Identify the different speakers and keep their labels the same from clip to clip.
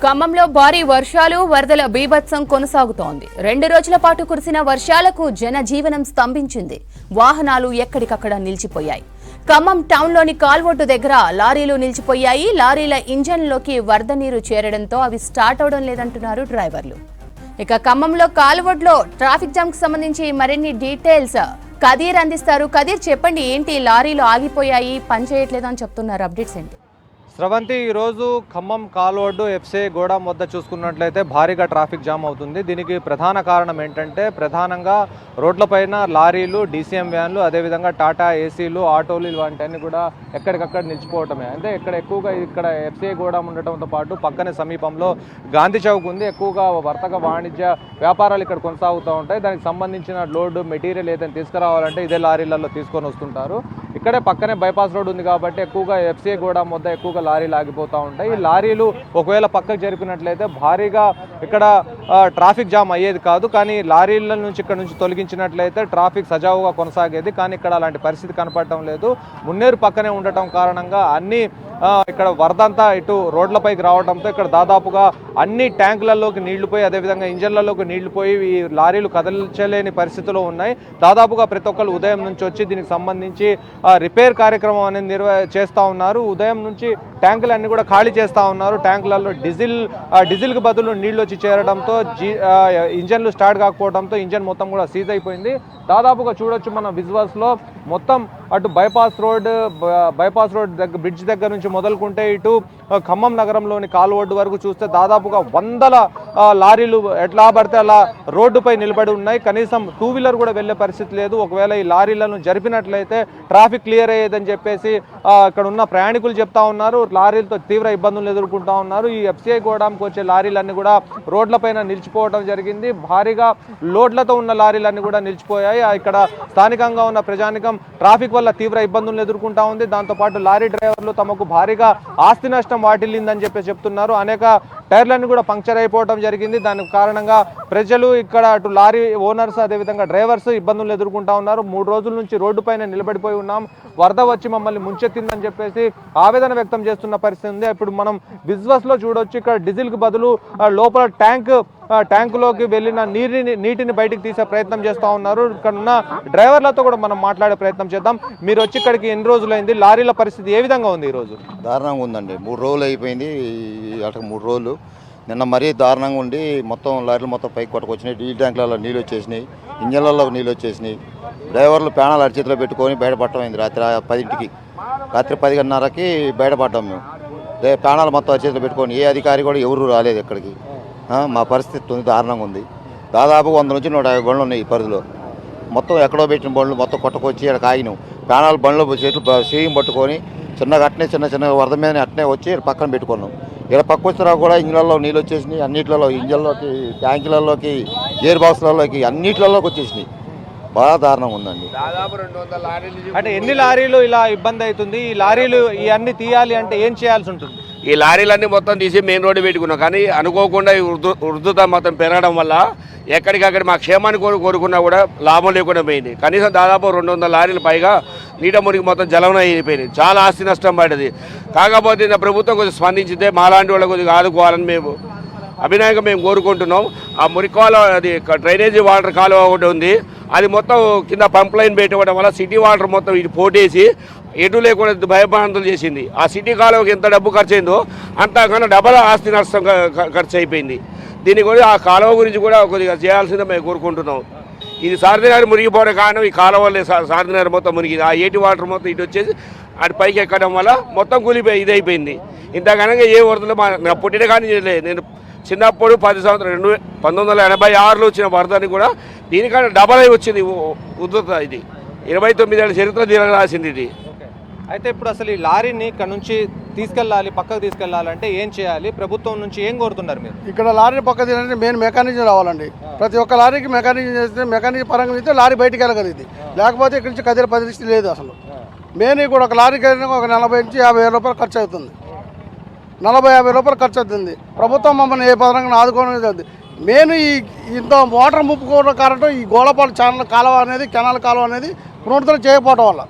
Speaker 1: ఖమ్మంలో భారీ వర్షాలు వరదల బీభత్సం కొనసాగుతోంది. 2 రోజుల పాటు కురిసిన వర్షాలకు జనజీవనం స్తంభించింది. వాహనాలు ఎక్కడికక్కడ నిలిచిపోయాయి. ఖమ్మం టౌన్లోని కాల్వొడ్డు దగ్గర లారీలు నిలిచిపోయాయి. లారీల ఇంజన్లోకి వరద నీరు చేరడంతో అవి స్టార్ట్ అవడం లేదంటున్నారు డ్రైవర్లు. ఇక ఖమ్మంలో కాల్వొడ్లో ట్రాఫిక్ జామ్ కు సంబంధించి మరిన్ని డీటెయిల్స్ కదీర్ అందిస్తారు. కదీర్, చెప్పండి, ఏంటి లారీలు ఆగిపోయాయి, పనిచేయట్లేదని చెప్తున్నారు, అప్డేట్స్ ఏంటి?
Speaker 2: స్రవంతి, ఈరోజు ఖమ్మం కాల్వొడ్డు ఎఫ్సీ గోడాం వద్ద చూసుకున్నట్లయితే భారీగా ట్రాఫిక్ జామ్ అవుతుంది. దీనికి ప్రధాన కారణం ఏంటంటే ప్రధానంగా రోడ్లపైన లారీలు, డీసీఎం వ్యాన్లు, అదేవిధంగా టాటా ఏసీలు, ఆటోలు ఇలాంటివన్నీ కూడా ఎక్కడికక్కడ నిలిచిపోవటమే. అంటే ఇక్కడ ఎఫ్సీ గోడాం ఉండటంతో పాటు పక్కనే సమీపంలో గాంధీ చౌక్ ఉంది. ఎక్కువగా వర్తక వాణిజ్య వ్యాపారాలు ఇక్కడ కొనసాగుతూ ఉంటాయి. దానికి సంబంధించిన లోడ్ మెటీరియల్ ఏదైనా తీసుకురావాలంటే ఇదే లారీలలో తీసుకొని వస్తుంటారు. ఇక్కడే పక్కనే బైపాస్ రోడ్ ఉంది కాబట్టి ఎక్కువగా ఎఫ్సీ గోడాం వద్ద ఎక్కువగా లారీలు ఆగిపోతూ ఉంటాయి. ఈ లారీలు ఒకవేళ పక్కకు జరిపినట్లయితే భారీగా ఇక్కడ ట్రాఫిక్ జామ్ అయ్యేది కాదు. కానీ లారీల నుంచి ఇక్కడ నుంచి తొలగించినట్లయితే ట్రాఫిక్ సజావుగా కొనసాగేది. కానీ ఇక్కడ అలాంటి పరిస్థితి కనపడటం లేదు. మున్నేరు పక్కనే ఉండటం కారణంగా అన్ని ఇక్కడ వరదంతా ఇటు రోడ్లపైకి రావడంతో ఇక్కడ దాదాపుగా అన్ని ట్యాంకులలోకి నీళ్లు పోయి, అదేవిధంగా ఇంజన్లలోకి నీళ్లు పోయి ఈ లారీలు కదల్చలేని పరిస్థితిలో ఉన్నాయి. దాదాపుగా ప్రతి ఒక్కరు ఉదయం నుంచి వచ్చి దీనికి సంబంధించి రిపేర్ కార్యక్రమం అనేది చేస్తూ ఉన్నారు. ఉదయం నుంచి ట్యాంకులన్నీ కూడా ఖాళీ చేస్తూ ఉన్నారు. ట్యాంకులలో డీజిల్కి బదులు నీళ్లు వచ్చి చేరడంతో ఇంజన్లు స్టార్ట్ కాకపోవడంతో ఇంజన్ మొత్తం కూడా సీజ్ అయిపోయింది. దాదాపుగా చూడొచ్చు మన విజువల్స్లో మొత్తం అటు బైపాస్ రోడ్ దగ్గర బ్రిడ్జ్ దగ్గర నుంచి మొదలుకుంటే ఇటు ఖమ్మం నగరంలోని కాల్వొడ్డు వరకు చూస్తే దాదాపుగా వందల లారీలు ఎట్లా పడితే అలా రోడ్డుపై నిలబడి ఉన్నాయి. కనీసం 2 వీలర్ కూడా వెళ్లే పరిస్థితి లేదు. ఒకవేళ ఈ లారీలను జరిపినట్లయితే ట్రాఫిక్ క్లియర్ అయ్యేదని చెప్పేసి ఇక్కడ ఉన్న ప్రయాణికులు చెప్తా ఉన్నారు. లారీలతో తీవ్ర ఇబ్బందులు ఎదుర్కొంటా ఉన్నారు. ఈ ఎఫ్సీఐ గోడాంకి వచ్చే లారీలన్నీ కూడా రోడ్లపైన నిలిచిపోవడం జరిగింది. భారీగా లోడ్లతో ఉన్న లారీలన్నీ కూడా నిలిచిపోయాయి. ఇక్కడ స్థానికంగా ఉన్న ప్రజానికం ట్రాఫిక్ వల్ల తీవ్ర ఇబ్బందులను ఎదుర్కొంటా ఉంది. దాంతోపాటు లారీ డ్రైవర్లు తమకు భారీగా ఆస్తి నష్టం వాటిల్లిందని చెప్తున్నారు. అనేక టైర్లన్నీ కూడా పంక్చర్ అయిపోవడం జరిగింది. దానికి కారణంగా ప్రజలు ఇక్కడ అటు లారీ ఓనర్స్ అదేవిధంగా డ్రైవర్స్ ఇబ్బందులు ఎదుర్కొంటా ఉన్నారు. 3 రోజుల నుంచి రోడ్డుపైన నిలబడిపోయి ఉన్నాం, వరద వచ్చి మమ్మల్ని ముంచెత్తిందని చెప్పేసి ఆవేదన వ్యక్తం చేస్తున్న పరిస్థితి ఉంది. ఇప్పుడు మనం విజువల్స్ లో చూడొచ్చు, ఇక్కడ డీజిల్ కు బదులు లోపల ట్యాంకులోకి వెళ్ళిన నీటిని బయటికి తీసే ప్రయత్నం చేస్తూ ఉన్నారు. ఇక్కడ ఉన్న డ్రైవర్లతో కూడా మనం మాట్లాడే ప్రయత్నం చేద్దాం. మీరు వచ్చి ఇక్కడికి ఎన్ని రోజులైంది? లారీల పరిస్థితి ఏ విధంగా ఉంది? ఈరోజు
Speaker 3: దారుణంగా ఉందండి. 3 రోజులు అయిపోయింది. అటు 3 రోజులు నిన్న మరీ దారుణంగా ఉండి మొత్తం లారీలు మొత్తం పైకి కొట్టుకొచ్చినాయి. డీజిల్ ట్యాంకులలో నీళ్ళు వచ్చేసినాయి, ఇంజన్లలో నీళ్ళు వచ్చేసినాయి. డ్రైవర్లు ప్రాణాలు అరిచేతిలో పెట్టుకొని బయటపడటం అయింది. రాత్రి 10కి, రాత్రి 10:30కి బయటపడ్డాం మేము. ప్రాణాలు మొత్తం అరిచేతిలో పెట్టుకొని ఏ అధికారి కూడా ఎవరు రాలేదు ఇక్కడికి. మా పరిస్థితి దారుణంగా ఉంది. దాదాపు 100 నుంచి 150 బండ్లు ఉన్నాయి ఈ పరిధిలో. మొత్తం ఎక్కడో పెట్టిన బండ్లు మొత్తం కొట్టుకొచ్చి ఇక్కడ కాగినాం. ప్రాణాలు బండ్లు చేతులు సేయం పట్టుకొని చిన్నగా అట్నే చిన్న వరద మీద అట్నే వచ్చి పక్కన పెట్టుకున్నాం. ఇక్కడ పక్క వచ్చినా కూడా ఇంజన్లలో నీళ్ళు వచ్చేసినాయి. అన్నిట్లలో ఇంజన్లోకి, ట్యాంకులలోకి, గేర్ బాక్స్లలోకి అన్నిట్లలోకి వచ్చేసినాయి. బాగా దారుణంగా ఉందండి.
Speaker 2: దాదాపు 200 లారీలు. అంటే ఎన్ని లారీలు ఇలా ఇబ్బంది అవుతుంది? ఈ లారీలు ఇవన్నీ తీయాలి అంటే ఏం చేయాల్సి ఉంటుంది?
Speaker 4: ఈ లారీలన్నీ మొత్తం తీసి మెయిన్ రోడ్డు పెట్టుకున్నాం. కానీ అనుకోకుండా ఈ ఉర్దుత మొత్తం పెరగడం వల్ల ఎక్కడికక్కడ మా క్షేమాన్ని కోరుకున్నా కూడా లాభం లేకుండా పోయింది. కనీసం దాదాపు 200 లారీలు పైగా నీట మురికి మొత్తం జలంలో అయిపోయినాయి. చాలా ఆస్తి నష్టం పడ్డది. కాకపోతే ప్రభుత్వం కొంచెం స్పందించితే మాలాంటి వాళ్ళకి కొద్దిగా ఆదుకోవాలని మేము అభినయంగా మేము కోరుకుంటున్నాం. ఆ మురికి కాలువ, అది డ్రైనేజీ వాటర్ కాలువ ఒకటి ఉంది, అది మొత్తం కింద పంప్ లైన్ పెట్టడం వల్ల సిటీ వాటర్ మొత్తం ఇటు పోటేసి ఎటు లేకుండా భయభ్రాంతులు చేసింది. ఆ సిటీ కాలువకి ఎంత డబ్బు ఖర్చు అయిందో అంతకన్నా డబల్ ఆస్తి నష్టం ఖర్చు అయిపోయింది. దీని గురించి ఆ కాలువ గురించి కూడా కొద్దిగా చేయాల్సిందే మేము కోరుకుంటున్నాం. ఇది సారథినగర్ మునిగిపోవడం కారణం ఈ కాలువ వల్లే. సారథినగర్ మొత్తం మునిగింది. ఆ ఏటి వాటర్ మొత్తం ఇటు వచ్చేసి అటు పైకి ఎక్కడం వల్ల మొత్తం కూలిపోయి ఇది అయిపోయింది. ఇంతకనగా ఏ వరదలు నా పుట్టిన కానీ నేను చిన్నప్పుడు 10 సంవత్సరాలు 1986లో వచ్చిన వరదని కూడా దీనికన్నా డబల్ అయి వచ్చింది ఉద్ధృత. ఇది 29 ఏళ్ళ చరిత్ర దీనికి రాసింది ఇది.
Speaker 2: అయితే ఇప్పుడు అసలు ఈ లారీని ఇక్కడ నుంచి తీసుకెళ్ళాలి, పక్కకు తీసుకెళ్లాలంటే ఏం చేయాలి? ప్రభుత్వం నుంచి ఏం కోరుతున్నారు మీరు?
Speaker 5: ఇక్కడ లారీని పక్కకు తీయాలంటే మెయిన్ మెకానిజం రావాలండి. ప్రతి ఒక్క లారీకి మెకానిజం చేస్తే, మెకానిజం పరంగా అయితే లారీ బయటికి వెళ్ళగలిగింది. లేకపోతే ఇక్కడి నుంచి కదిలే పరిస్థితి లేదు అసలు. మెయిన్ కూడా ఒక లారీకి వెళ్ళినా ఒక 40 నుంచి 50 వేల రూపాయలు ఖర్చు అవుతుంది. 40-50 రూపాయలు ఖర్చు అవుతుంది. ప్రభుత్వం మమ్మల్ని ఏ పరంగా ఆదుకోవడం. మెయిన్ ఇంత వాటర్ ముప్పుకోవడం కారణం ఈ గోళపాడు కెనాల్ కాలువ అనేది పునరుద్ధరణ చేయకపోవడం వల్ల,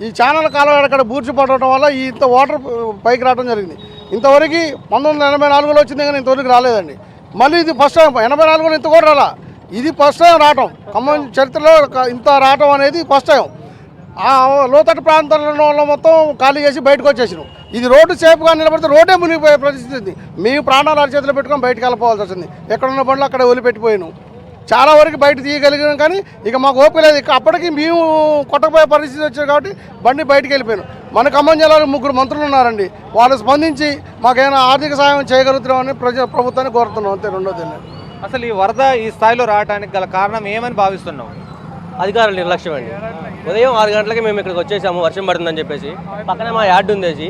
Speaker 5: ఈ ఛానల్ కాలువ ఎక్కడ బూర్చి పడటం వల్ల ఇంత వాటర్ పైకి రావడం జరిగింది. ఇంతవరకు 1984లో వచ్చింది కానీ ఇంతవరకు రాలేదండి. మళ్ళీ ఇది ఫస్ట్ టైం 84లో ఇంత కూడా రాలా. ఇది ఫస్ట్ టైం రావటం, ఖమ్మం చరిత్రలో ఇంత రావటం అనేది ఫస్ట్ టైం. లోతట్టు ప్రాంతాలలో మొత్తం ఖాళీ చేసి బయటకు వచ్చేసినాం. ఇది రోడ్డు సేఫ్గా నిలబడితే రోడ్డే మునిగిపోయే పరిస్థితి ఉంది. మీ ప్రాణాలు అరచేతిలో పెట్టుకొని బయటకు వెళ్ళిపోవాల్సి వచ్చింది. ఎక్కడున్న బండ్లు అక్కడ వదిలిపెట్టిపోయినాం. చాలా వరకు బయట తీయగలిగినాం కానీ ఇక మాకు ఓపిక లేదు. ఇక అప్పటికి మేము కొట్టకపోయే పరిస్థితి వచ్చింది కాబట్టి బండి బయటికి వెళ్ళిపోయాను. మన ఖమ్మం జిల్లాలో 3 మంత్రులు ఉన్నారండి. వాళ్ళు స్పందించి మాకేమైనా ఆర్థిక సాయం చేయగలుగుతున్నామని ప్రభుత్వాన్ని కోరుతున్నాం. అంతే, రెండోది.
Speaker 2: అసలు ఈ వరద ఈ స్థాయిలో రావడానికి గల కారణం ఏమని భావిస్తున్నాం?
Speaker 6: అధికారుల నిర్లక్ష్యం అండి. ఉదయం 6 గంటలకి మేము ఇక్కడికి వచ్చేసాము వర్షం పడుతుందని చెప్పేసి. పక్కనే మా యార్డ్ ఉండేసి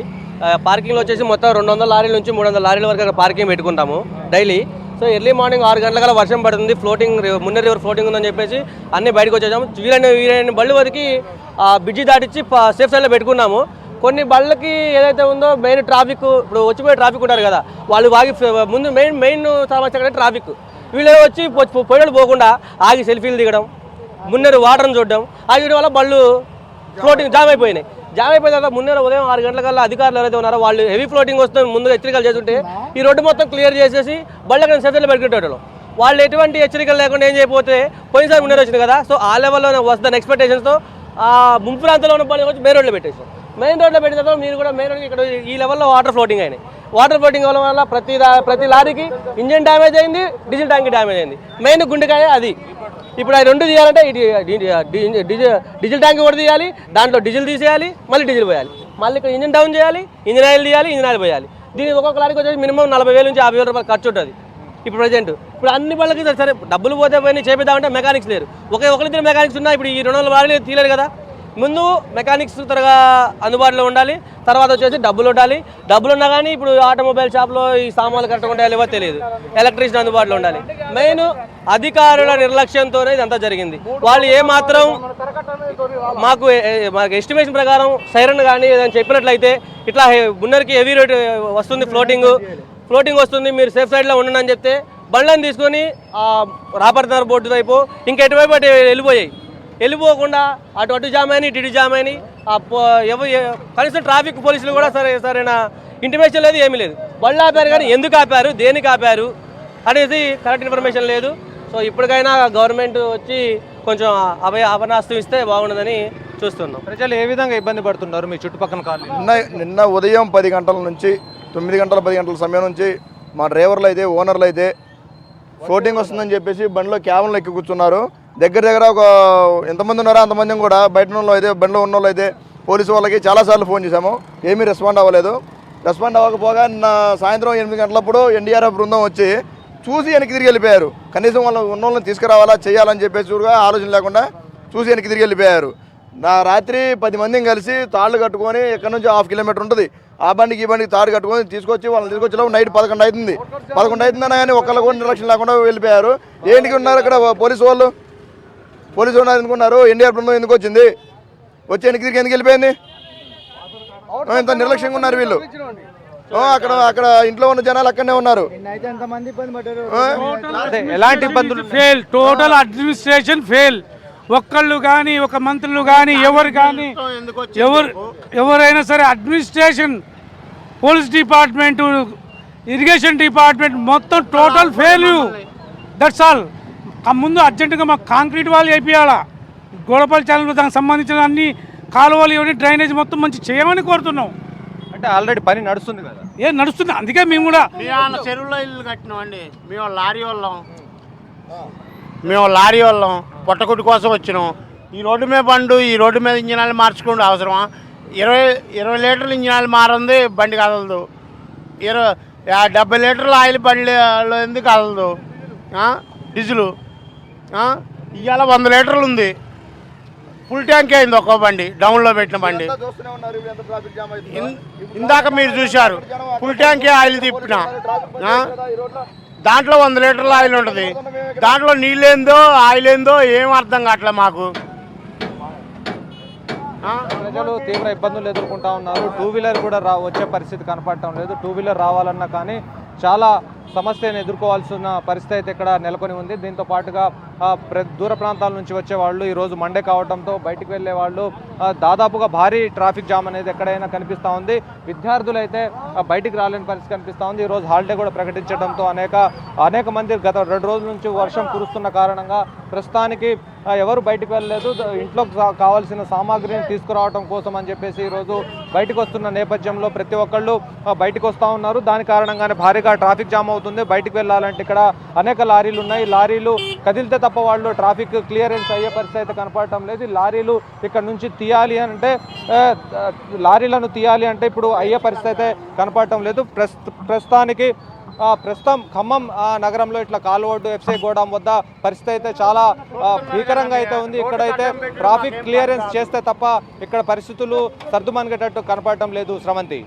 Speaker 6: పార్కింగ్లో వచ్చేసి మొత్తం 200 లారీల నుంచి 300 లారీల వరకు అక్కడ పార్కింగ్ పెట్టుకుంటాము డైలీ. సో ఎర్లీ మార్నింగ్ 6 గంటల వర్షం పడుతుంది, ఫ్లోటింగ్ మున్నేరు రివర్ ఫ్లోటింగ్ ఉందని చెప్పేసి అన్నీ బయటకు వచ్చేసాము. వీరైన బళ్ళు వరకు బ్రిడ్జి దాటించి సేఫ్ సైడ్లో పెట్టుకున్నాము. కొన్ని బళ్ళకి ఏదైతే ఉందో మెయిన్ ట్రాఫిక్, ఇప్పుడు వచ్చిపోయే ట్రాఫిక్ ఉంటారు కదా, వాళ్ళు ఆగి ముందు మెయిన్ సమస్య ట్రాఫిక్. వీళ్ళు వచ్చి పొయ్యలు పోకుండా ఆగి సెల్ఫీలు దిగడం, మున్నేరు వాటర్ని చూడడం, ఆగిడం వల్ల బళ్ళు ఫ్లోటింగ్ జామ్ అయిపోయినాయి. జామ్ అయిపోయిన తర్వాత మున్నేరు ఉదయం 6 గంటలకల్లా అధికారులు ఎవరైతే ఉన్నారో వాళ్ళు హెవీ ఫ్లోటింగ్ వస్తుంది ముందుగా హెచ్చరికలు చేస్తుంటే ఈ రోడ్డు మొత్తం క్లియర్ చేసేసి బళ్ళకి సెఫ్టీలో పెట్టుకుంటాడు. వాళ్ళు ఎటువంటి హెచ్చరికలు లేకుండా ఏం చేయకపోతే పోయినసారి మున్నేరు వచ్చింది కదా, సో ఆ లెవెల్లో వస్తున్న ఎక్స్పెక్టేషన్స్తో ముంపు ప్రాంతంలో ఉన్న బళ్ళు వచ్చి మెయిన్ రోడ్లో పెట్టేసాం. మెయిన్ రోడ్లో పెట్టిన తర్వాత మీరు కూడా మెయిన్ రోడ్కి ఇక్కడ ఈ లెవెల్లో వాటర్ ఫ్లోటింగ్ అయినాయి. వాటర్ ఫ్లోటింగ్ వల్ల ప్రతి లారీకి ఇంజిన్ డ్యామేజ్ అయింది, డీజిల్ ట్యాంక్ డ్యామేజ్ అయింది. మెయిన్ గుండెకాయ అది. ఇప్పుడు అది 2 తీయాలంటే డీజిల్ ట్యాంక్ కూడా తీయాలి, దాంట్లో డీజిల్ తీసేయాలి, మళ్ళీ డీజిల్ పోయాలి, మళ్ళీ ఇక్కడ ఇంజిన్ డౌన్ చేయాలి, ఇంజిన్ ఆయిల్ తీయాలి, ఇంజిన్ ఆయిల్ పోయాలి. దీనికి ఒక్కొక్క లారీకి వచ్చేసి మినిమం 40,000 నుంచి 50,000 రూపాయలు ఖర్చు ఉంటుంది. ఇప్పుడు అన్ని పళ్ళకి సరే డబ్బులు పోతే పోయి చేపిద్దామంటే మెకానిక్స్ లేరు. ఒకరిద్దరు మెకానిక్స్ ఉన్నా ఇప్పుడు ఈ 200 లారీలు తీయలేరు కదా. ముందు మెకానిక్స్ త్వరగా అందుబాటులో ఉండాలి, తర్వాత వచ్చేసి డబ్బులు ఉండాలి. డబ్బులు ఉన్నా కానీ ఇప్పుడు ఆటోమొబైల్ షాప్లో ఈ సామాన్లు కరెక్ట్గా ఉంటాయో లేవో తెలియదు. ఎలక్ట్రీషియన్ అందుబాటులో ఉండాలి. మెయిన్ అధికారుల నిర్లక్ష్యంతోనే ఇదంతా జరిగింది. వాళ్ళు ఏమాత్రం మాకు ఎస్టిమేషన్ ప్రకారం సైరన్ కానీ ఏదైనా చెప్పినట్లయితే ఇట్లా మున్నరికి హెవీ రేట్ వస్తుంది, ఫ్లోటింగ్ వస్తుంది, మీరు సేఫ్ సైడ్లో ఉండండి అని చెప్తే బండ్లను తీసుకొని రాపర్నగర్ బోర్డు వైపు ఇంకా ఎటువైపు అటు వెళ్ళిపోకుండా అటు జామ్ అయినాయి, ఇటు జామ్ అయినాయి. కనీసం ట్రాఫిక్ పోలీసులు కూడా సరైన ఇంటిమేషన్ లేదు, ఏమీ లేదు. బళ్ళు ఆపారు కానీ ఎందుకు ఆపారు, దేనికి ఆపారు అనేది కరెక్ట్ ఇన్ఫర్మేషన్ లేదు. సో ఇప్పటికైనా గవర్నమెంట్ వచ్చి కొంచెం అవనాస్తం ఇస్తే బాగుండదని చూస్తున్నాం.
Speaker 2: ప్రజలు ఏ విధంగా ఇబ్బంది పడుతున్నారు మీ చుట్టుపక్కల కాలనీ?
Speaker 7: నిన్న ఉదయం 10 గంటల నుంచి 9 గంటల 10 గంటల సమయం నుంచి మా డ్రైవర్లు అయితే ఓనర్లు అయితే ఫ్లోటింగ్ వస్తుందని చెప్పేసి బండిలో క్యాబిన్లో ఎక్కి కూర్చున్నారు. దగ్గర ఒక ఎంతమంది ఉన్నారో అంతమంది కూడా బయట వాళ్ళు అయితే బండిలో ఉన్న వాళ్ళు అయితే పోలీసు వాళ్ళకి చాలాసార్లు ఫోన్ చేశాము, ఏమీ రెస్పాండ్ అవ్వలేదు. రెస్పాండ్ అవ్వకపోగా నిన్న సాయంత్రం 8 గంటలప్పుడు ఎన్డీఆర్ఎఫ్ బృందం వచ్చి చూసి వెనక్కి తిరిగి వెళ్ళిపోయారు. కనీసం వాళ్ళు ఉన్న వాళ్ళని తీసుకురావాలా చేయాలని చెప్పేసి కూడా ఆలోచన లేకుండా చూసి వెనక్కి తిరిగి వెళ్ళిపోయారు. రాత్రి 10 మందిని కలిసి తాళ్ళు కట్టుకొని ఎక్కడి నుంచి 1/2 కిలోమీటర్ ఉంటుంది ఆ బండికి ఈ బండికి తాడు కట్టుకొని తీసుకొచ్చి వాళ్ళని తీసుకొచ్చేలో నైట్ 11 అవుతుంది. 11 అవుతుందన్నా కానీ ఒక్కళ్ళు కూడా నిర్లక్ష్యం లేకుండా వెళ్ళిపోయారు. ఏంటికి ఉన్నారు అక్కడ పోలీసు వాళ్ళు ఉన్నారు ఎందుకున్నారు? ఎన్డీఆర్ బృందం ఎందుకు వచ్చింది? వచ్చి వెనక్కి తిరిగి ఎందుకు వెళ్ళిపోయింది? ఇంత నిర్లక్ష్యంగా ఉన్నారు వీళ్ళు. అక్కడ ఇంట్లో ఉన్న జనాలు అక్కడనే ఉన్నారు.
Speaker 2: ఎలాంటి ఇబ్బందులు?
Speaker 8: Total administration fail. ఒక్కళ్ళు కానీ ఒక మంత్రులు కానీ ఎవరైనా సరే administration, police department, irrigation department మొత్తం టోటల్ ఫెయిల్యూ. That's all. ముందు అర్జెంటుగా మాకు కాంక్రీట్ వాళ్ళు వేయించాలా, గోడపల్లి ఛానల్ దానికి సంబంధించిన అన్ని కాలువలు ఇవన్నీ డ్రైనేజ్ మొత్తం మంచి చేయమని కోరుతున్నాం.
Speaker 2: అంటే ఆల్రెడీ పని నడుస్తుంది కదా?
Speaker 8: నడుస్తుంది. అందుకే మేము కూడా
Speaker 9: చెరువులో ఇల్లు కట్టినామండి. మేము లారీ వాళ్ళం పొట్టకుట్టు కోసం వచ్చినాం. ఈ రోడ్డు మీద బండు, ఈ రోడ్డు మీద ఇంజనాలు మార్చుకోండి అవసరమా? 20 లీటర్లు ఇంజనాలు మారింది, బండి కదలదు. 70 లీటర్ల ఆయిల్ బండిలో ఎందుకు కదలదు? డీజిలు ఇవాళ 100 లీటర్లు ఉంది. ఫుల్ ట్యాంక్ అయింది ఒక్కో బండి, డౌన్లో పెట్టిన బండి. ఇందాక మీరు చూశారు, ఫుల్ ట్యాంక్ ఆయిల్ తిప్పిన దాంట్లో 100 లీటర్ల ఆయిల్ ఉంటుంది. దాంట్లో నీళ్ళేందో ఆయిల్ ఏందో ఏం అర్థం కావట్లే మాకు.
Speaker 2: ప్రజలు తీవ్ర ఇబ్బందులు ఎదుర్కొంటా ఉన్నారు. 2 వీలర్ కూడా వచ్చే పరిస్థితి కనపడటం లేదు. 2 వీలర్ రావాలన్నా కానీ చాలా సమస్యను ఎదుర్కోవాల్సిన పరిస్థితి అయితే ఇక్కడ నెలకొని ఉంది. దీంతో పాటుగా దూర ప్రాంతాల నుంచి వచ్చే వాళ్ళు ఈరోజు మండే కావడంతో బయటికి వెళ్ళే వాళ్ళు దాదాపుగా భారీ ట్రాఫిక్ జామ్ అనేది ఎక్కడైనా కనిపిస్తూ ఉంది. విద్యార్థులు అయితే బయటికి రాలేని పరిస్థితి కనిపిస్తూ ఉంది. ఈరోజు హాలిడే కూడా ప్రకటించడంతో అనేక మంది గత 2 రోజుల నుంచి వర్షం కురుస్తున్న కారణంగా ప్రస్తుతానికి ఎవరు బయటకు వెళ్ళలేదు. ఇంట్లో కావాల్సిన సామాగ్రిని తీసుకురావడం కోసం అని చెప్పేసి ఈరోజు బయటకు వస్తున్న నేపథ్యంలో ప్రతి ఒక్కళ్ళు బయటకు వస్తూ ఉన్నారు. దాని కారణంగానే భారీగా ట్రాఫిక్ జామ్ అవుతుంది. బయటకు వెళ్ళాలంటే ఇక్కడ అనేక లారీలు ఉన్నాయి. లారీలు కదిలితే తప్ప వాళ్ళు ట్రాఫిక్ క్లియరెన్స్ అయ్యే పరిస్థితి అయితే కనపడటం లేదు. లారీలు ఇక్కడ నుంచి లారీలను తీయాలి అంటే ఇప్పుడు అయ్యే పరిస్థితి అయితే కనపడటం లేదు. ప్రస్తుతం ఖమ్మం నగరంలో ఇట్లా కాలువడ్డు ఎఫ్సీ గోడాం వద్ద పరిస్థితి అయితే చాలా భీకరంగా అయితే ఉంది. ఇక్కడైతే ట్రాఫిక్ క్లియరెన్స్ చేస్తే తప్ప ఇక్కడ పరిస్థితులు సర్దుమణిగేటట్టు కనపడటం లేదు. శ్రవంతి.